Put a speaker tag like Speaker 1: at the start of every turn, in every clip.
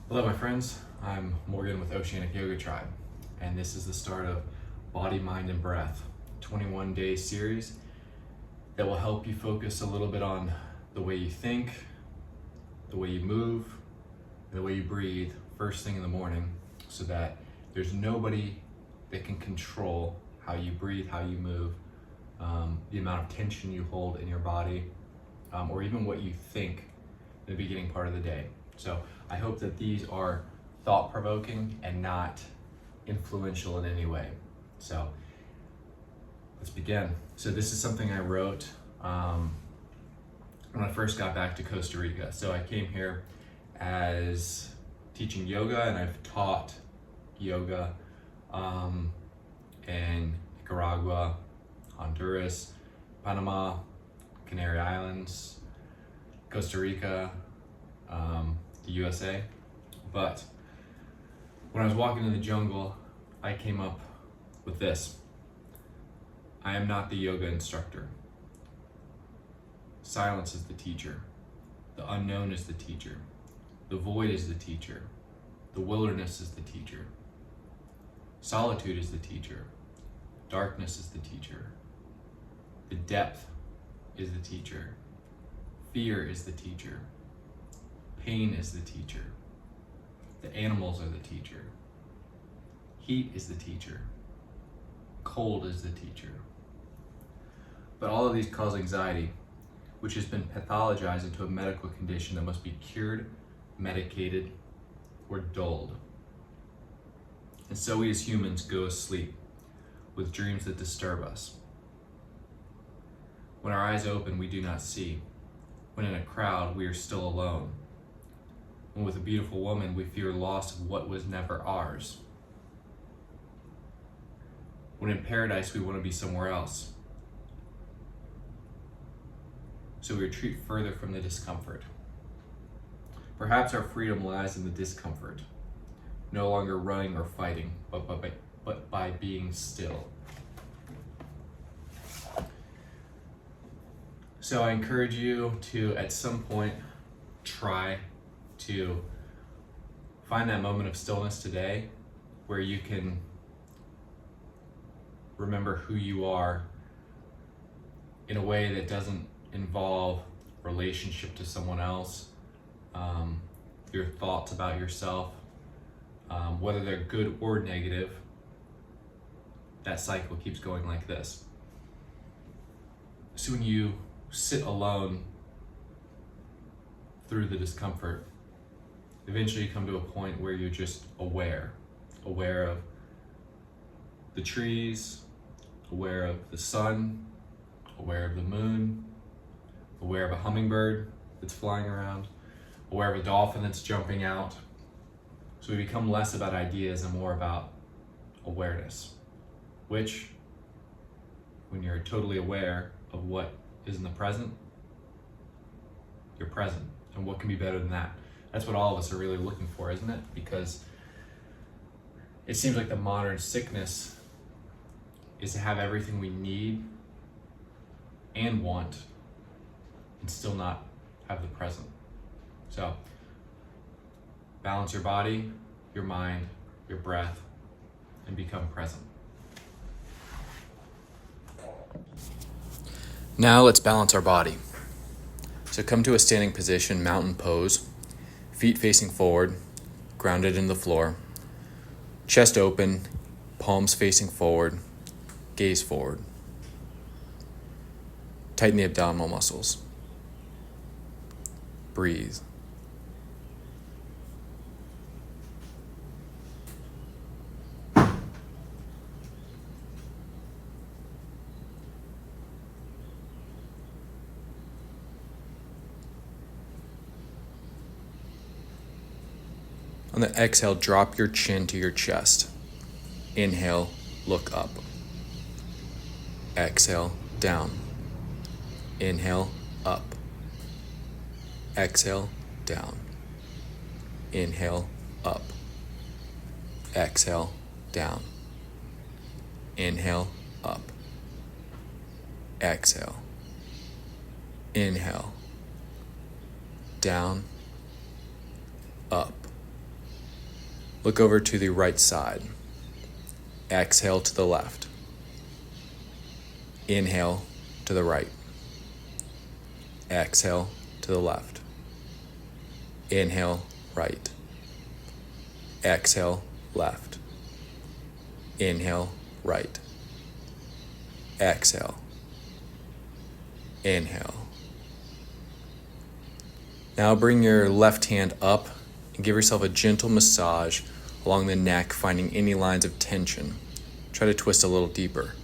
Speaker 1: Hello, my friends. I'm Morgan with Oceanic Yoga Tribe, and this is the start of Body, Mind, and Breath, 21-day series that will help you focus a little bit on the way you think, the way you move, and the way you breathe first thing in the morning, so that there's nobody that can control how you breathe, how you move, the amount of tension you hold in your body, or even what you think in the beginning part of the day. So I hope that these are thought-provoking and not influential in any way. So let's begin. So this is something I wrote when I first got back to Costa Rica. So I came here as teaching yoga, and I've taught yoga in Nicaragua, Honduras, Panama, Canary Islands, Costa Rica, the USA. But when I was walking in the jungle, I came up with this: I am not the yoga instructor. Silence is the teacher. The unknown is the teacher. The void is the teacher. The wilderness is the teacher. Solitude is the teacher. Darkness is the teacher. The depth is the teacher. Fear is the teacher. Pain is the teacher. The animals are the teacher. Heat is the teacher. Cold is the teacher. But all of these cause anxiety, which has been pathologized into a medical condition that must be cured, medicated, or dulled. And so we as humans go asleep with dreams that disturb us. When our eyes open, we do not see. When in a crowd, we are still alone. When with a beautiful woman, we fear loss of what was never ours. When in paradise, we want to be somewhere else. So we retreat further from the discomfort. Perhaps our freedom lies in the discomfort, no longer running or fighting, but by being still. So I encourage you to, at some point, try to find that moment of stillness today where you can remember who you are in a way that doesn't involve relationship to someone else, your thoughts about yourself, whether they're good or negative. That cycle keeps going like this. So when you sit alone through the discomfort, eventually you come to a point where you're just aware of the trees, aware of the sun, aware of the moon, aware of a hummingbird that's flying around, aware of a dolphin that's jumping out. So we become less about ideas and more about awareness, which, when you're totally aware of what is in the present, you're present. And what can be better than that? That's what all of us are really looking for, isn't it? Because it seems like the modern sickness is to have everything we need and want and still not have the present. So balance your body, your mind, your breath, and become present. Now let's balance our body. So come to a standing position, mountain pose, feet facing forward, grounded in the floor, chest open, palms facing forward, gaze forward. Tighten the abdominal muscles. Breathe. On the exhale, drop your chin to your chest. Inhale, look up. Exhale, down. Inhale, up. Exhale, down. Inhale, up. Exhale, down. Inhale, up. Exhale. Inhale. Down. Up. Look over to the right side. Exhale to the left. Inhale to the right. Exhale to the left. Inhale, right. Exhale, left. Inhale, right. Exhale. Inhale. Now bring your left hand up and give yourself a gentle massage along the neck, finding any lines of tension. Try to twist a little deeper.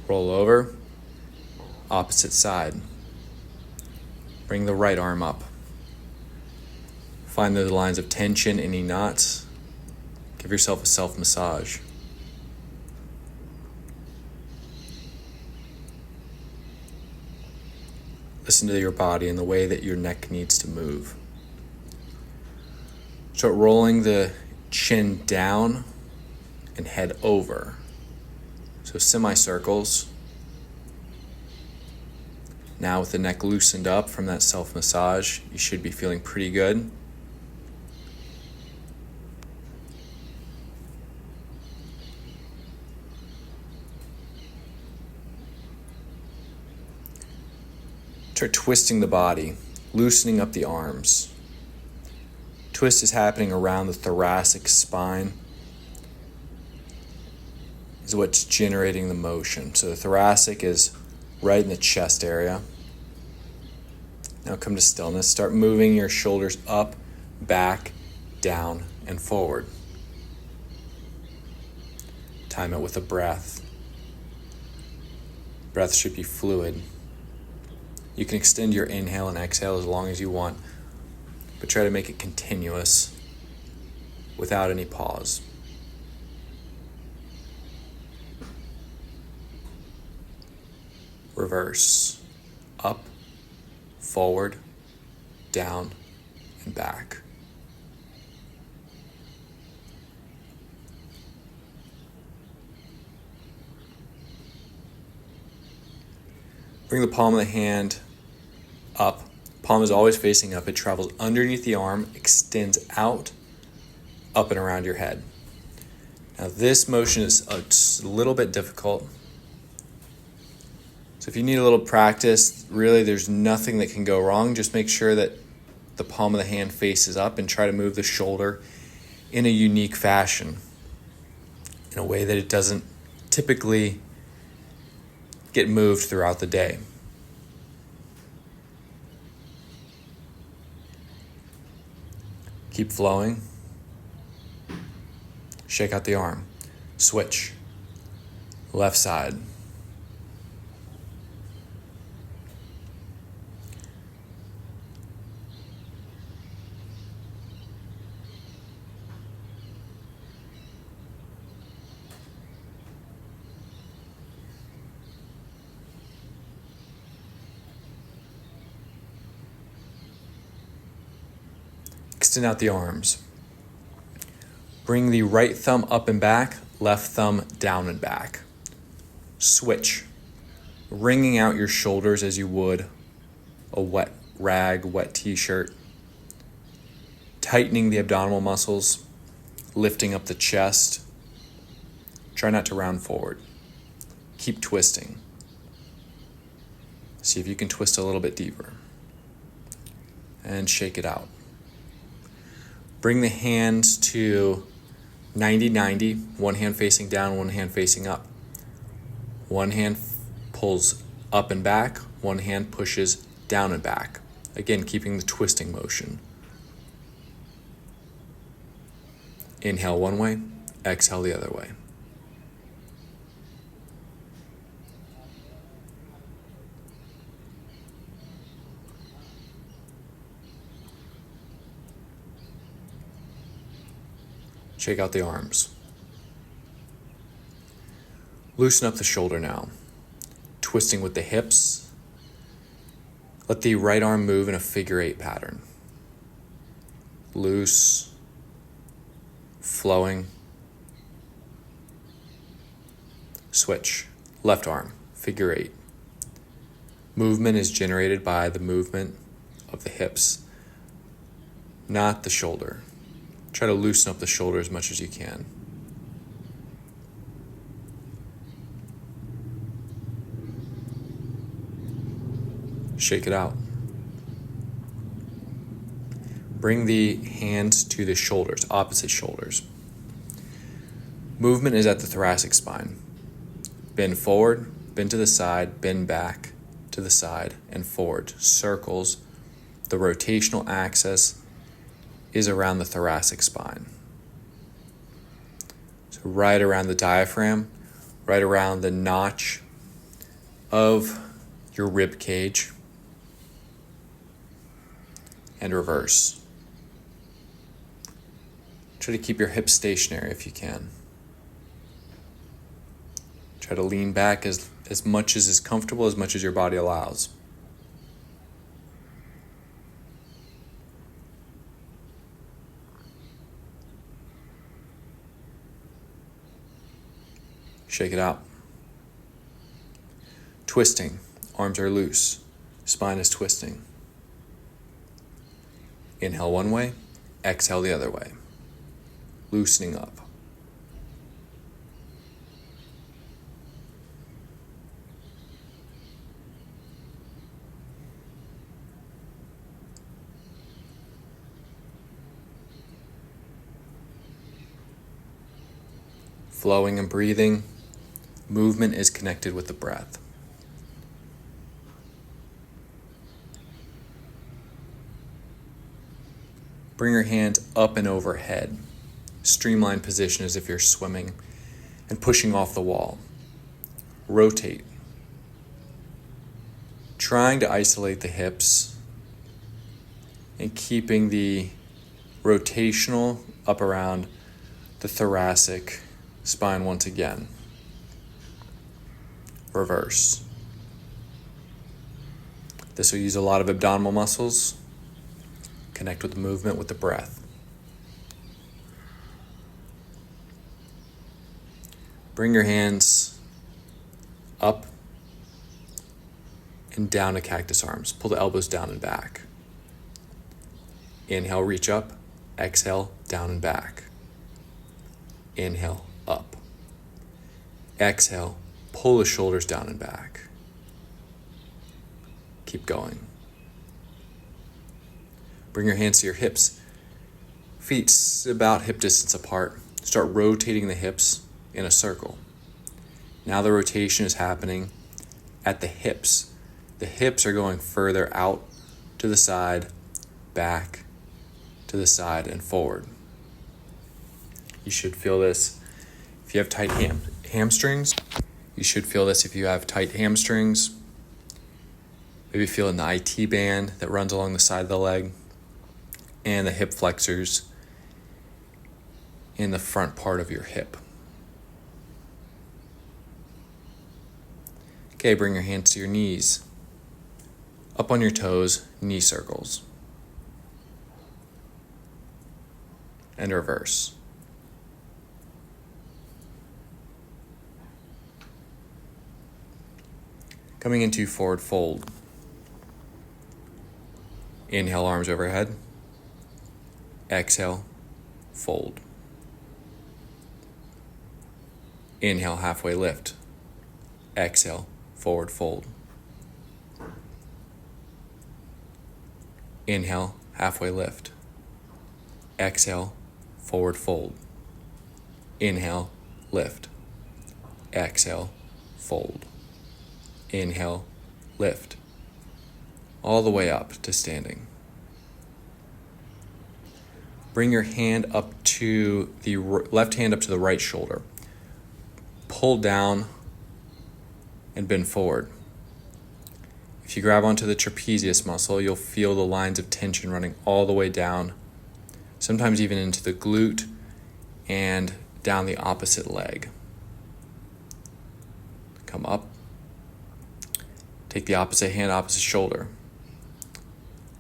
Speaker 1: Roll over, opposite side. Bring the right arm up. Find those lines of tension, any knots. Give yourself a self-massage. Listen to your body and the way that your neck needs to move. Start rolling the chin down and head over. So semicircles. Now with the neck loosened up from that self-massage, you should be feeling pretty good. Start twisting the body, loosening up the arms. Twist is happening around the thoracic spine. Is what's generating the motion. So the thoracic is right in the chest area. Now come to stillness. Start moving your shoulders up, back, down, and forward. Time it with a breath. Breath should be fluid. You can extend your inhale and exhale as long as you want, but try to make it continuous without any pause. Reverse, up, forward, down, and back. Bring the palm of the hand up. Palm is always facing up. It travels underneath the arm, extends out, up and around your head. Now this motion is a little bit difficult. So if you need a little practice, really there's nothing that can go wrong. Just make sure that the palm of the hand faces up and try to move the shoulder in a unique fashion, in a way that it doesn't typically get moved throughout the day. Keep flowing. Shake out the arm. Switch. Left side. Extend out the arms. Bring the right thumb up and back, left thumb down and back. Switch. Wringing out your shoulders as you would a wet rag, wet t-shirt. Tightening the abdominal muscles, lifting up the chest. Try not to round forward. Keep twisting. See if you can twist a little bit deeper. And shake it out. Bring the hands to 90-90, one hand facing down, one hand facing up. One hand pulls up and back, one hand pushes down and back. Again, keeping the twisting motion. Inhale one way, exhale the other way. Shake out the arms. Loosen up the shoulder now. Twisting with the hips. Let the right arm move in a figure 8 pattern. Loose. Flowing. Switch. Left arm. Figure 8. Movement is generated by the movement of the hips, not the shoulder. Try to loosen up the shoulder as much as you can. Shake it out. Bring the hands to the shoulders, opposite shoulders. Movement is at the thoracic spine. Bend forward, bend to the side, bend back to the side and forward. Circles. The rotational axis is around the thoracic spine. So right around the diaphragm, right around the notch of your rib cage, and reverse. Try to keep your hips stationary if you can. Try to lean back as much as is comfortable, as much as your body allows. Shake it out. Twisting. Arms are loose. Spine is twisting. Inhale one way, exhale the other way. Loosening up. Flowing and breathing. Movement is connected with the breath. Bring your hands up and overhead. Streamline position as if you're swimming and pushing off the wall. Rotate. Trying to isolate the hips and keeping the rotational up around the thoracic spine once again. Reverse. This will use a lot of abdominal muscles. Connect with the movement with the breath. Bring your hands up and down to cactus arms. Pull the elbows down and back. Inhale, reach up. Exhale, down and back. Inhale, up. Exhale, pull the shoulders down and back. Keep going. Bring your hands to your hips. Feet about hip distance apart. Start rotating the hips in a circle. Now the rotation is happening at the hips. The hips are going further out to the side, back to the side, and forward. You should feel this if you have tight hamstrings. You should feel this if you have tight hamstrings. Maybe feel in the IT band that runs along the side of the leg, and the hip flexors in the front part of your hip. Okay, bring your hands to your knees. Up on your toes, knee circles. And reverse. Coming into forward fold. Inhale, arms overhead. Exhale, fold. Inhale, halfway lift. Exhale, forward fold. Inhale, halfway lift. Exhale, forward fold. Inhale, lift. Exhale, fold. Inhale, lift. All the way up to standing. Bring your hand up to the left hand up to the right shoulder. Pull down and bend forward. If you grab onto the trapezius muscle, you'll feel the lines of tension running all the way down, sometimes even into the glute and down the opposite leg. Come up. Take the opposite hand, opposite shoulder.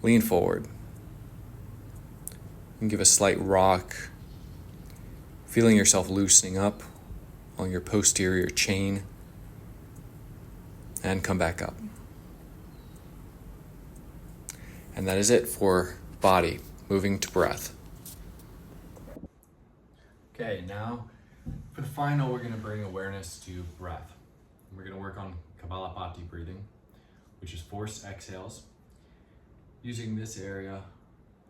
Speaker 1: Lean forward. And give a slight rock, feeling yourself loosening up on your posterior chain, and come back up. And that is it for body. Moving to breath. Okay, now for the final, we're going to bring awareness to breath. We're going to work on Kapalabhati breathing, which is forced exhales, using this area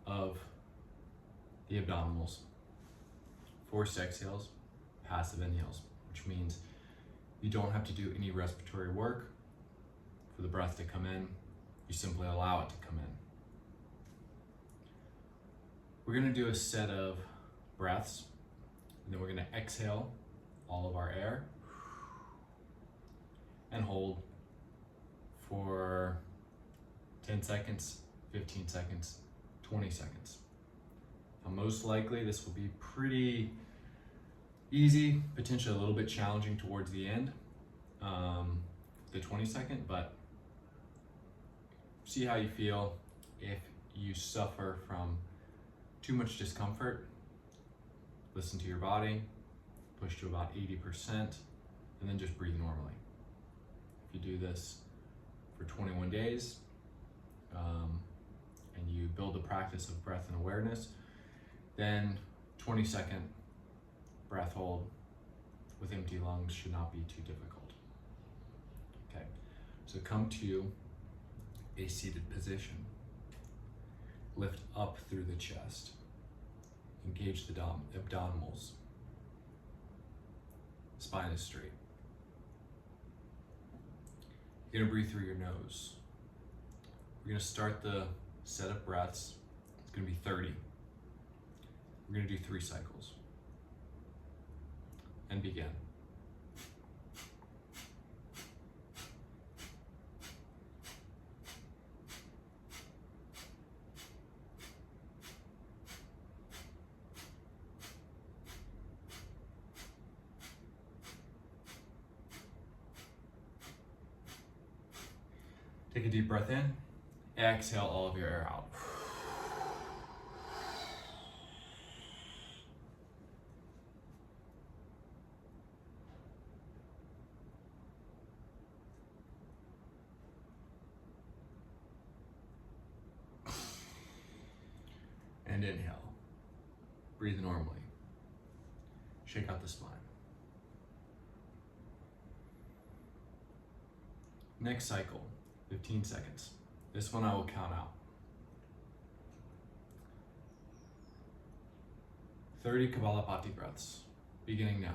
Speaker 1: of the abdominals. Forced exhales, passive inhales, which means you don't have to do any respiratory work for the breath to come in. You simply allow it to come in. We're going to do a set of breaths, and then we're going to exhale all of our air and hold for 10 seconds, 15 seconds, 20 seconds. Now, most likely this will be pretty easy, potentially a little bit challenging towards the end, the 20-second, but see how you feel. If you suffer from too much discomfort, listen to your body, push to about 80%, and then just breathe normally. If you do this for 21 days, and you build the practice of breath and awareness, then 20-second breath hold with empty lungs should not be too difficult. Okay, so come to a seated position. Lift up through the chest. Engage the abdominals. Spine is straight. You're gonna breathe through your nose. We're gonna start the set of breaths. It's gonna be 30. We're gonna do 3 cycles. And begin. Take a deep breath in. Exhale all of your air out. And inhale. Breathe normally. Shake out the spine. Next cycle, 15 seconds. This one I will count out. 30 Kapalabhati breaths, beginning now.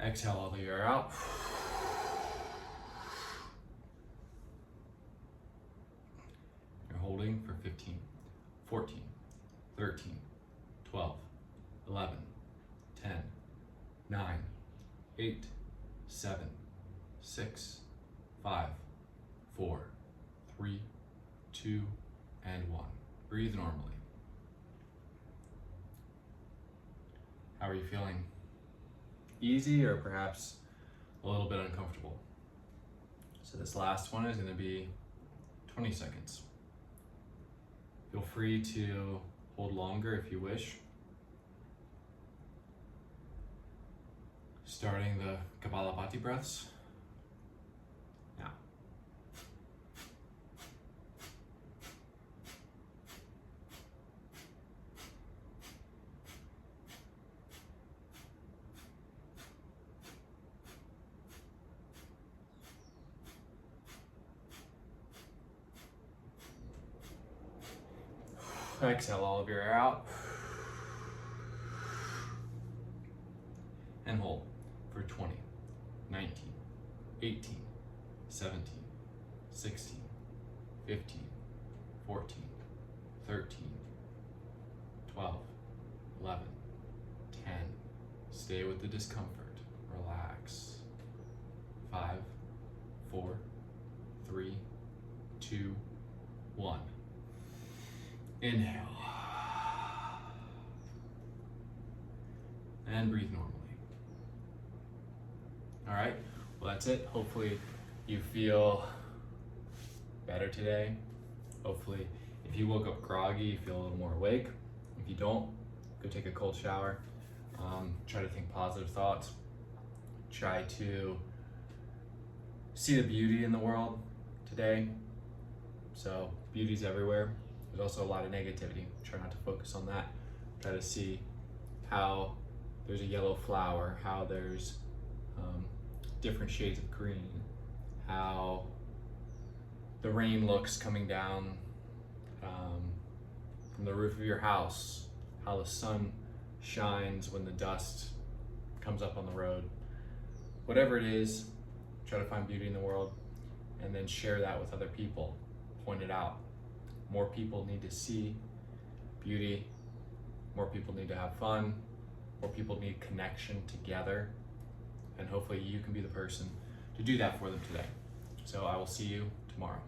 Speaker 1: Exhale all the air out. You're holding for 15, 14, 13, 12, 11, 10, 9, 8, 7, 6, 5, 4, 3, 2, and 1. Breathe normally. How are you feeling? Easy or perhaps a little bit uncomfortable? So this last one is going to be 20 seconds. Feel free to hold longer if you wish. Starting the Kapalabhati breaths now. Exhale all of your air out. And hold for 20, 19, 18, 17, 16, 15, 14, 13, 12, 11, 10. Stay with the discomfort. Relax. 5, 4, 3, 2, 1. Inhale. And breathe normally. All right, well that's it. Hopefully you feel better today. Hopefully, if you woke up groggy, you feel a little more awake. If you don't, go take a cold shower. Try to think positive thoughts. Try to see the beauty in the world today. So beauty's everywhere. There's also a lot of negativity. Try not to focus on that. Try to see how there's a yellow flower, how there's different shades of green, how the rain looks coming down from the roof of your house, how the sun shines when the dust comes up on the road. Whatever it is, try to find beauty in the world and then share that with other people. Point it out. More people need to see beauty. More people need to have fun. More people need connection together. And hopefully you can be the person to do that for them today. So I will see you tomorrow.